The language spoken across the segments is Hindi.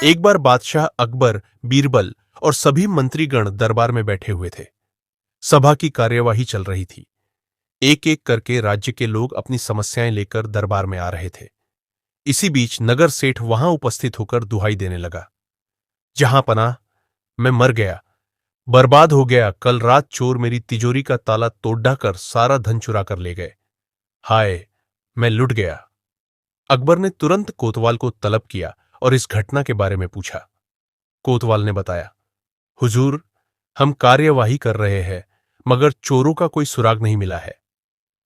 एक बार बादशाह अकबर, बीरबल और सभी मंत्रीगण दरबार में बैठे हुए थे। सभा की कार्यवाही चल रही थी। एक एक करके राज्य के लोग अपनी समस्याएं लेकर दरबार में आ रहे थे। इसी बीच नगर सेठ वहां उपस्थित होकर दुहाई देने लगा। जहां पनाह, मैं मर गया, बर्बाद हो गया। कल रात चोर मेरी तिजोरी का ताला तोड़ डाकर सारा धन चुरा कर ले गए। हाय, मैं लुट गया। अकबर ने तुरंत कोतवाल को तलब किया और इस घटना के बारे में पूछा। कोतवाल ने बताया, हुजूर, हम कार्यवाही कर रहे हैं, मगर चोरों का कोई सुराग नहीं मिला है।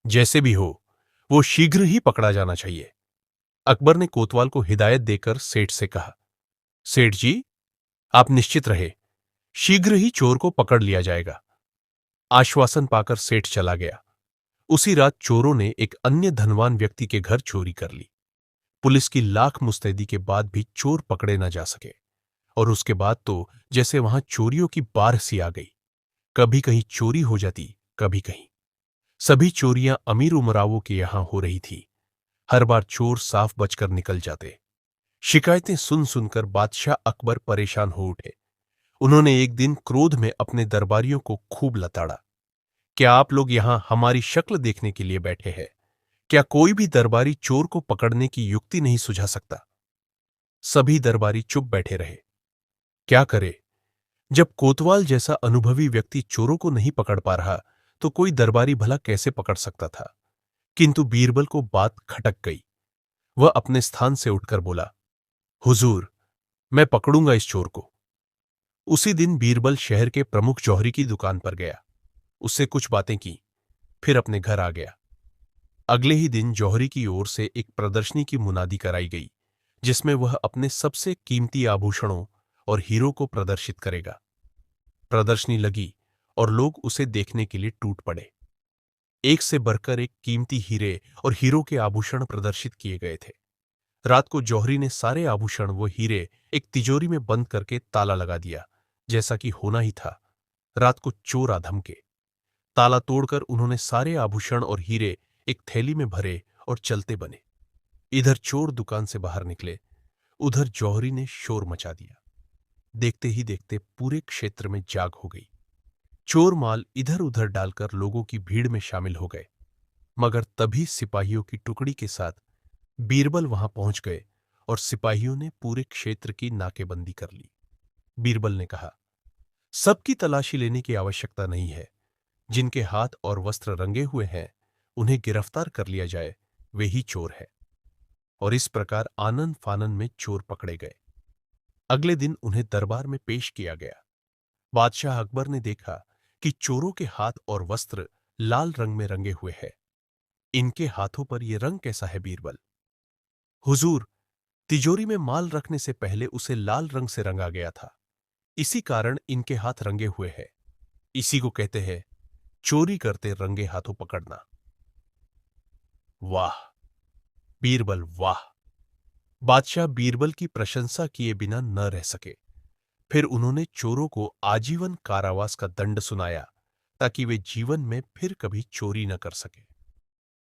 जैसे भी हो, वो शीघ्र ही पकड़ा जाना चाहिए। अकबर ने कोतवाल को हिदायत देकर सेठ से कहा, सेठ जी, आप निश्चित रहे, शीघ्र ही चोर को पकड़ लिया जाएगा। आश्वासन पाकर सेठ चला गया। उसी रात चोरों ने एक अन्य धनवान व्यक्ति के घर चोरी कर ली। पुलिस की लाख मुस्तैदी के बाद भी चोर पकड़े न जा सके, और उसके बाद तो जैसे वहां चोरियों की बाढ़ सी आ गई। कभी कहीं चोरी हो जाती, कभी कहीं। सभी चोरियां अमीर उमरावों के यहां हो रही थी। हर बार चोर साफ बचकर निकल जाते। शिकायतें सुन सुनकर बादशाह अकबर परेशान हो उठे। उन्होंने एक दिन क्रोध में अपने दरबारियों को खूब लताड़ा। क्या आप लोग यहां हमारी शक्ल देखने के लिए बैठे हैं? क्या कोई भी दरबारी चोर को पकड़ने की युक्ति नहीं सुझा सकता? सभी दरबारी चुप बैठे रहे। क्या करे? जब कोतवाल जैसा अनुभवी व्यक्ति चोरों को नहीं पकड़ पा रहा, तो कोई दरबारी भला कैसे पकड़ सकता था? किंतु बीरबल को बात खटक गई। वह अपने स्थान से उठकर बोला, हुजूर, मैं पकड़ूंगा इस चोर को। उसी दिन बीरबल शहर के प्रमुख जौहरी की दुकान पर गया। उससे कुछ बातें की, फिर अपने घर आ गया। अगले ही दिन जौहरी की ओर से एक प्रदर्शनी की मुनादी कराई गई, जिसमें वह अपने सबसे कीमती आभूषणों और हीरो को प्रदर्शित करेगा। प्रदर्शनी लगी और लोग उसे देखने के लिए टूट पड़े। एक से बढ़कर एक कीमती हीरे और हीरो के आभूषण प्रदर्शित किए गए थे। रात को जौहरी ने सारे आभूषण व हीरे एक तिजोरी में बंद करके ताला लगा दिया, जैसा कि होना ही था। रात को चोर आ धमके। ताला तोड़कर उन्होंने सारे आभूषण और हीरे एक थैली में भरे और चलते बने। इधर चोर दुकान से बाहर निकले, उधर जौहरी ने शोर मचा दिया। देखते ही देखते पूरे क्षेत्र में जाग हो गई। चोर माल इधर उधर डालकर लोगों की भीड़ में शामिल हो गए। मगर तभी सिपाहियों की टुकड़ी के साथ बीरबल वहां पहुंच गए और सिपाहियों ने पूरे क्षेत्र की नाकेबंदी कर ली। बीरबल ने कहा, सबकी तलाशी लेने की आवश्यकता नहीं है। जिनके हाथ और वस्त्र रंगे हुए हैं, उन्हें गिरफ्तार कर लिया जाए, वे ही चोर है। और इस प्रकार आनन फानन में चोर पकड़े गए। अगले दिन उन्हें दरबार में पेश किया गया। बादशाह अकबर ने देखा कि चोरों के हाथ और वस्त्र लाल रंग में रंगे हुए हैं। इनके हाथों पर यह रंग कैसा है बीरबल? हुजूर, तिजोरी में माल रखने से पहले उसे लाल रंग से रंगा गया था, इसी कारण इनके हाथ रंगे हुए हैं। इसी को कहते हैं चोरी करते रंगे हाथों पकड़ना। वाह बीरबल, वाह! बादशाह बीरबल की प्रशंसा किए बिना न रह सके। फिर उन्होंने चोरों को आजीवन कारावास का दंड सुनाया, ताकि वे जीवन में फिर कभी चोरी न कर सके।